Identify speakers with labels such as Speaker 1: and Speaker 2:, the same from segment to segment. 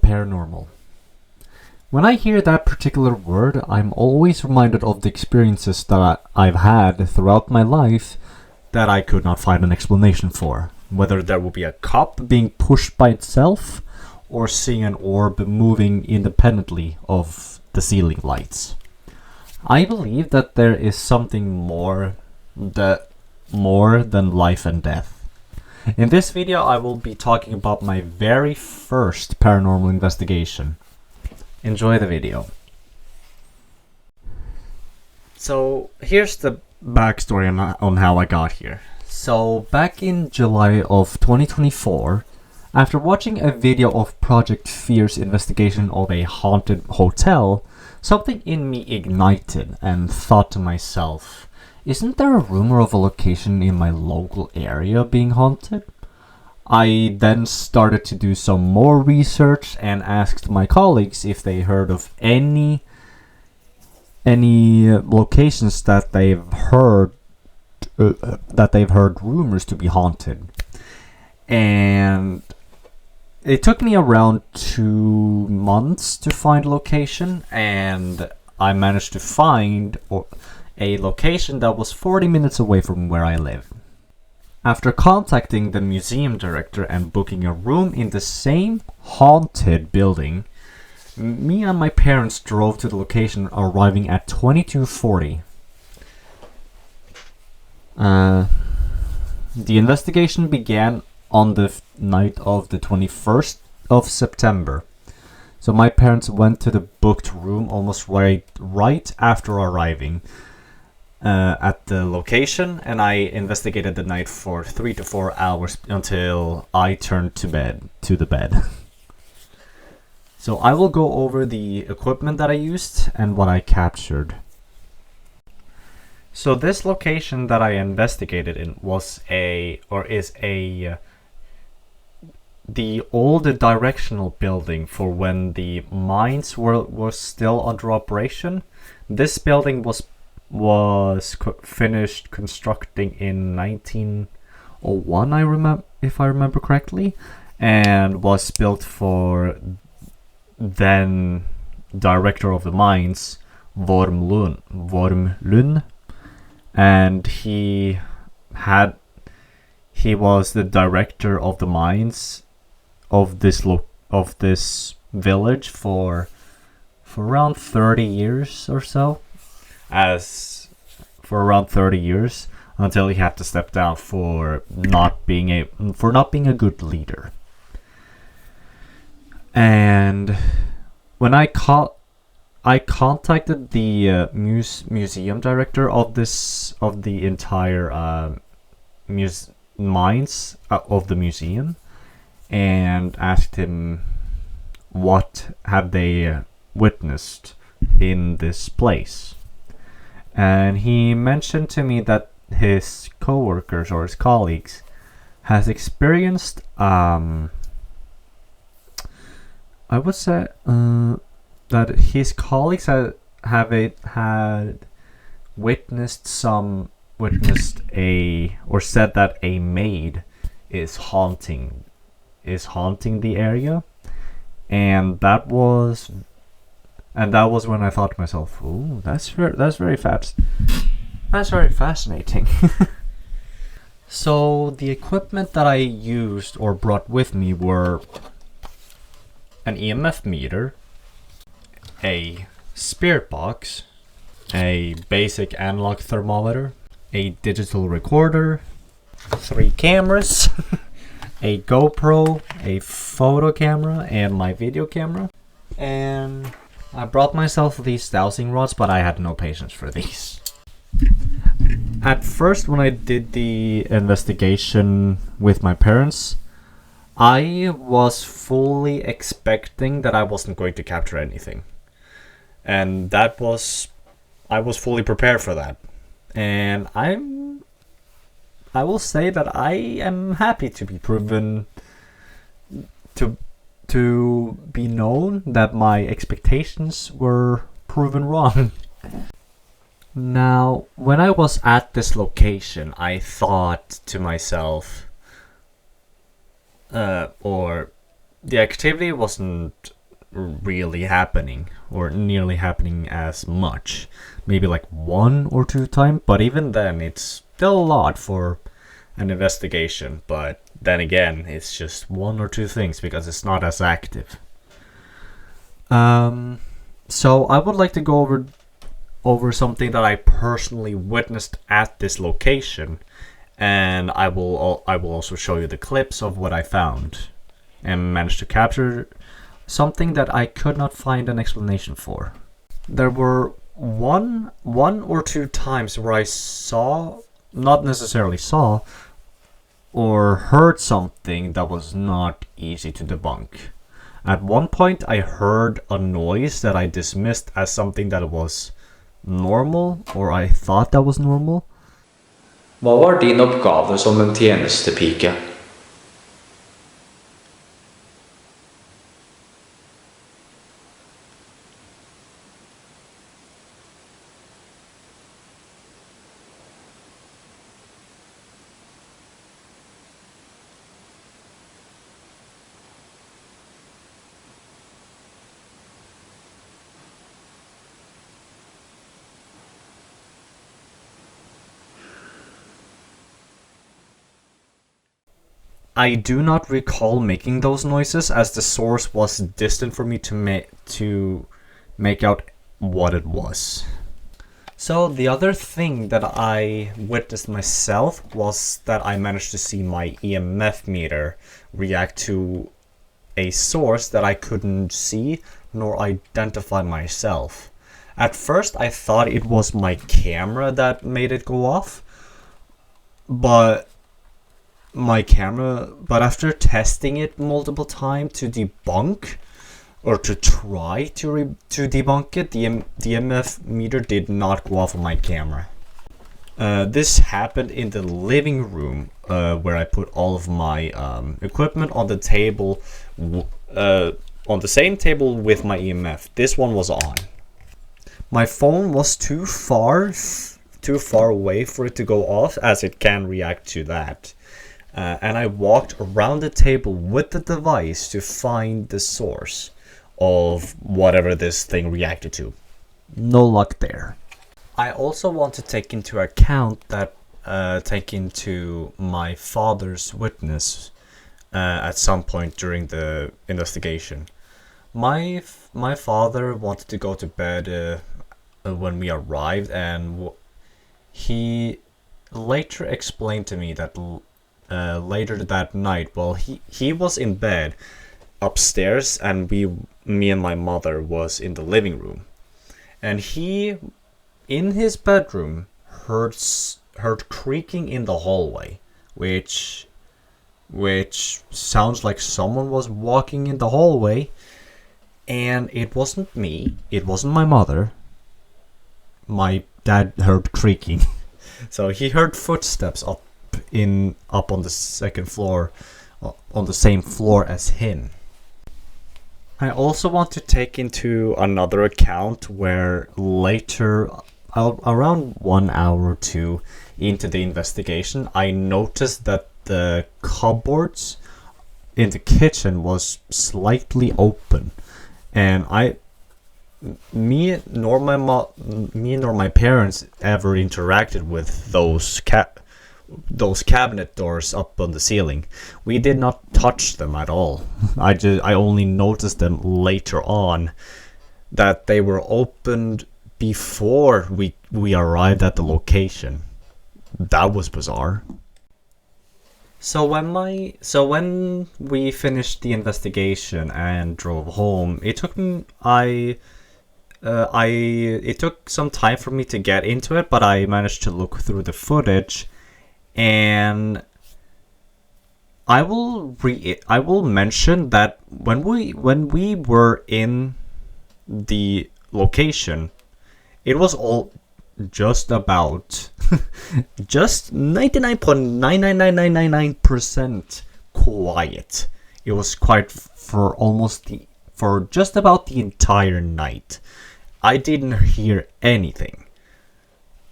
Speaker 1: paranormal. When I hear that particular word, I'm always reminded of the experiences that I've had throughout my life that I could not find an explanation for. Whether there will be a cup being pushed by itself, or seeing an orb moving independently of the ceiling lights. I believe that there is something more than life and death. In this video, I will be talking about my very first paranormal investigation. Enjoy the video. So, here's the backstory on how I got here. So, back in July of 2024, after watching a video of Project Fear's investigation of a haunted hotel, something in me ignited and thought to myself, isn't there a rumor of a location in my local area being haunted? I then started to do some more research and asked my colleagues if they heard of any locations that they've heard rumors to be haunted. And it took me around 2 months to find a location, and I managed to find a location that was 40 minutes away from where I live. After contacting the museum director and booking a room in the same haunted building, me and my parents drove to the location, arriving at 2240. The investigation began on the night of the 21st of September. So my parents went to the booked room almost right after arriving at the location, and I investigated the night for 3 to 4 hours until I turned to the bed. So I will go over the equipment that I used and what I captured. So this location that I investigated in the old directional building for when the mines were still under operation. This building was finished constructing in 1901, if I remember correctly, and was built for then director of the mines, Wormlund, and he was the director of the mines of this village for around 30 years or so. Until he had to step down for not being a good leader. And when I contacted the museum director of the entire mines of the museum, and asked him what had they witnessed in this place. And he mentioned to me that his co-workers or his colleagues has experienced, I would say that his colleagues had said that a maid is haunting the area, and that was when I thought to myself, "Ooh, that's very fascinating." So the equipment that I used or brought with me were an EMF meter, a spirit box, a basic analog thermometer, a digital recorder, 3 cameras, a GoPro, a photo camera, and my video camera. And I brought myself these dowsing rods, but I had no patience for these. At first, when I did the investigation with my parents, I was fully expecting that I wasn't going to capture anything. And I was fully prepared for that. And I will say that I am happy to be proven to be known that my expectations were proven wrong. Now, when I was at this location, I thought to myself, or the activity wasn't really happening, or nearly happening as much. Maybe like 1 or 2 times, but even then, it's still a lot for an investigation. But then again, it's just 1 or 2 things because it's not as active. So I would like to go over something that I personally witnessed at this location, and I will also show you the clips of what I found and managed to capture something that I could not find an explanation for. There were one or 2 times where I saw, not necessarily saw, or heard something that was not easy to debunk. At one point I heard a noise that I dismissed as something that was normal, or I thought that was normal.
Speaker 2: Hva var din oppgave som en tjenestepike?
Speaker 1: I do not recall making those noises, as the source was distant for me to make out what it was. So the other thing that I witnessed myself was that I managed to see my EMF meter react to a source that I couldn't see nor identify myself. At first I thought it was my camera that made it go off, but after testing it multiple times to debunk, or to try to debunk it, the EMF meter did not go off on my camera. This happened in the living room, where I put all of my equipment on the table, on the same table with my EMF. This one was on. My phone was too far away for it to go off, as it can react to that. And I walked around the table with the device to find the source of whatever this thing reacted to. No luck there. I also want to take into account that, take into my father's witness at some point during the investigation. My father wanted to go to bed when we arrived, and he later explained to me that later that night, well, he was in bed upstairs, and me and my mother was in the living room, and he, in his bedroom, heard creaking in the hallway, which sounds like someone was walking in the hallway, and it wasn't me, it wasn't my mother. My dad heard creaking. So he heard footsteps up on the second floor, on the same floor as him. I also want to take into another account where later, around 1 hour or 2 into the investigation, I noticed that the cupboards in the kitchen was slightly open, and me nor my parents ever interacted with those cabinet doors up on the ceiling. We did not touch them at all. I only noticed them later on, that they were opened before we arrived at the location. That was bizarre. So when we finished the investigation and drove home, it took some time for me to get into it, but I managed to look through the footage. And I will mention that when we were in the location, it was all just about just 99.99999% quiet. It was quiet for just about the entire night. I didn't hear anything,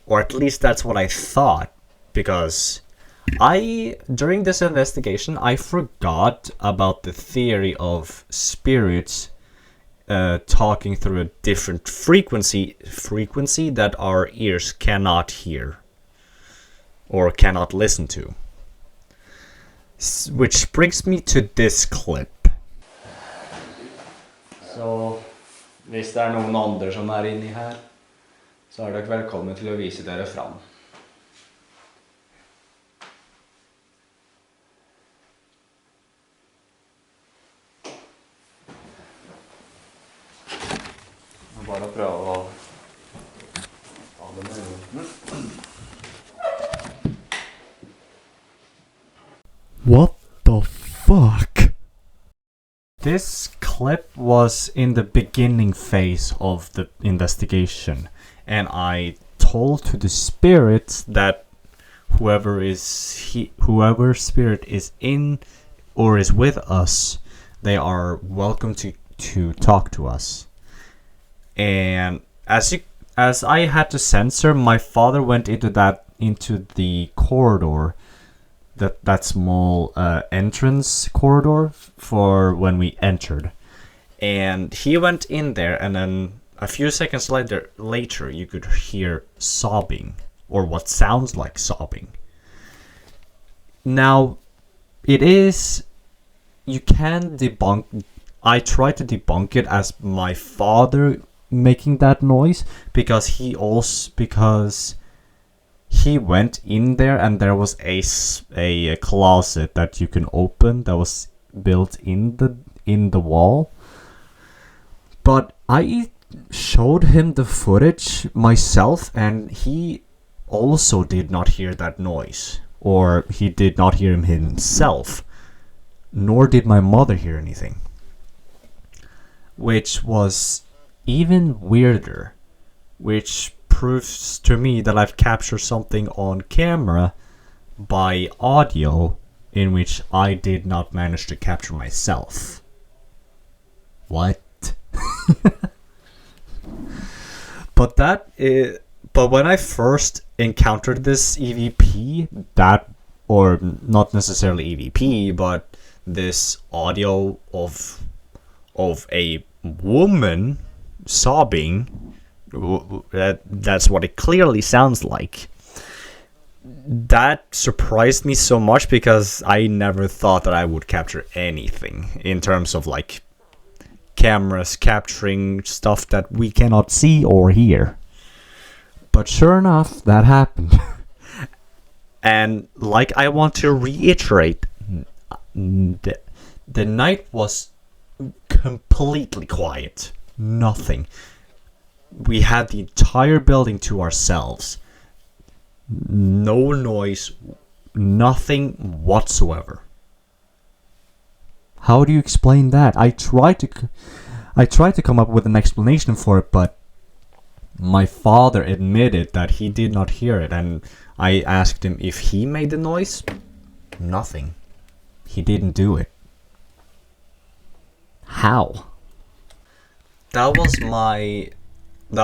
Speaker 1: or at least that's what I thought. Because during this investigation, I forgot about the theory of spirits talking through a different frequency that our ears cannot hear or cannot listen to. Which brings me to this clip. Så hvis det noen andre som inni her, så dere velkommen til å vise dere fram. Bare prøve å ta det med roten. What the fuck? This clip was in the beginning phase of the investigation, and I told to the spirits that whoever spirit is in or is with us, they are welcome to talk to us. And as I had to censor, my father went into the corridor, that small entrance corridor for when we entered, and he went in there, and then a few seconds later you could hear sobbing, or what sounds like sobbing. Now, you can debunk. I tried to debunk it as my father making that noise, because he went in there and there was a closet that you can open that was built in the wall. But I showed him the footage myself, and he also did not hear that noise, or he did not hear him himself, nor did my mother hear anything, which was even weirder, which proves to me that I've captured something on camera by audio in which I did not manage to capture myself. What? But when I first encountered this EVP, or not necessarily EVP, but this audio of a woman sobbing, that's what it clearly sounds like. That surprised me so much, because I never thought that I would capture anything in terms of like cameras capturing stuff that we cannot see or hear. But sure enough, that happened. And like, I want to reiterate, the night was completely quiet. Nothing. We had the entire building to ourselves. No noise, nothing whatsoever. How do you explain that? I tried to come up with an explanation for it, but my father admitted that he did not hear it, and I asked him if he made the noise. Nothing. He didn't do it. How? That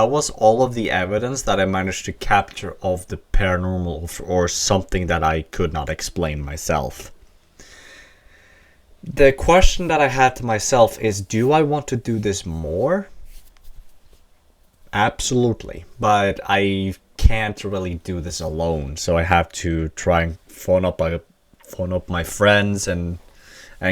Speaker 1: was all of the evidence that I managed to capture of the paranormal, or something that I could not explain myself. The question that I had to myself is, do I want to do this more? Absolutely. But I can't really do this alone, so I have to try and phone up my friends and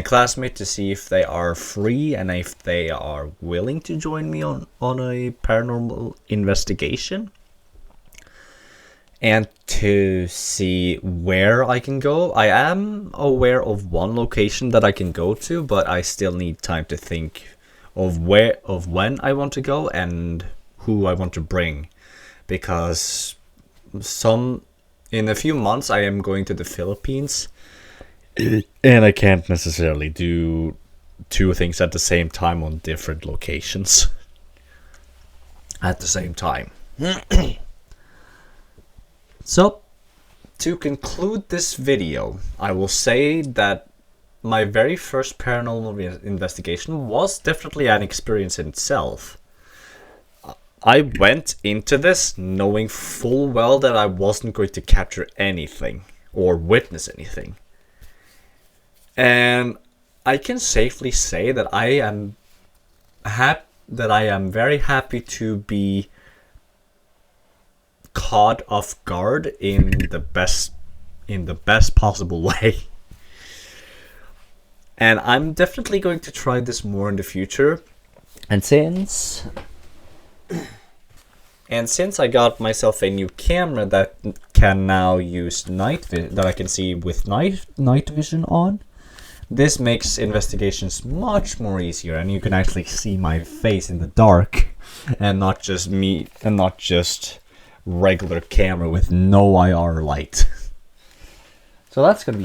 Speaker 1: classmates to see if they are free and if they are willing to join me on a paranormal investigation, and to see where I can go. I am aware of one location that I can go to, but I still need time to think of when I want to go and who I want to bring, because in a few months I am going to the Philippines, and I can't necessarily do two things at the same time on different locations at the same time. So, to conclude this video, I will say that my very first paranormal investigation was definitely an experience in itself. I went into this knowing full well that I wasn't going to capture anything or witness anything. And I can safely say that I am that I am very happy to be caught off guard in the best possible way. And I'm definitely going to try this more in the future. And since I got myself a new camera that can now use that I can see with night vision on, this makes investigations much more easier, and you can actually see my face in the dark, and not just me, and not just regular camera with no IR light. So that's gonna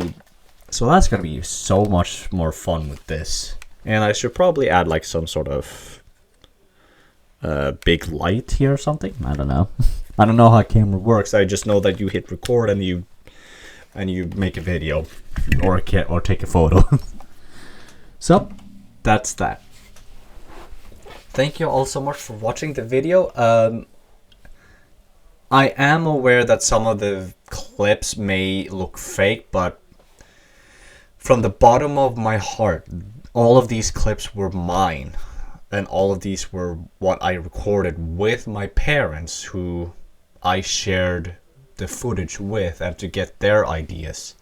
Speaker 1: be so much more fun with this. And I should probably add like some sort of big light here or something. I don't know. I don't know how camera works. I just know that you hit record and you make a video or take a photo. So that's that. Thank you all so much for watching the video. I am aware that some of the clips may look fake, but from the bottom of my heart, all of these clips were mine. And all of these were what I recorded with my parents, who I shared the footage with, and to get their ideas.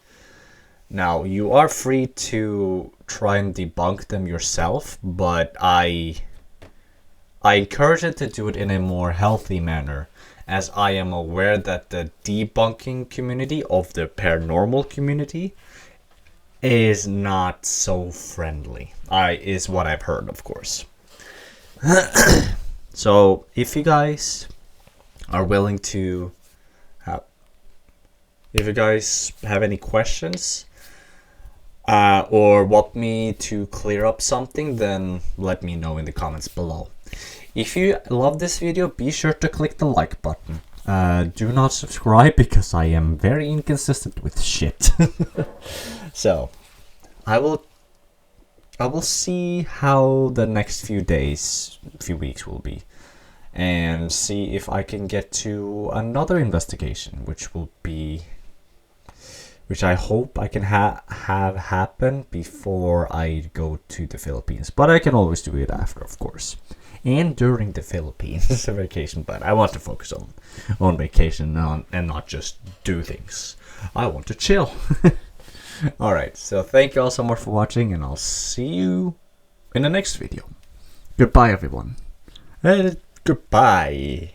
Speaker 1: Now, you are free to try and debunk them yourself, but I encourage you to do it in a more healthy manner, as I am aware that the debunking community of the paranormal community is not so friendly. Is what I've heard, of course. So if you guys are willing to if you guys have any questions or want me to clear up something, then let me know in the comments below. If you love this video, be sure to click the like button. Do not subscribe because I am very inconsistent with shit. So I will see how the next few weeks will be, and see if I can get to another investigation, which I hope I can have happen before I go to the Philippines. But I can always do it after, of course, and during the Philippines vacation. But I want to focus on vacation and not just do things. I want to chill. Alright, so thank you all so much for watching, and I'll see you in the next video. Goodbye, everyone. Goodbye.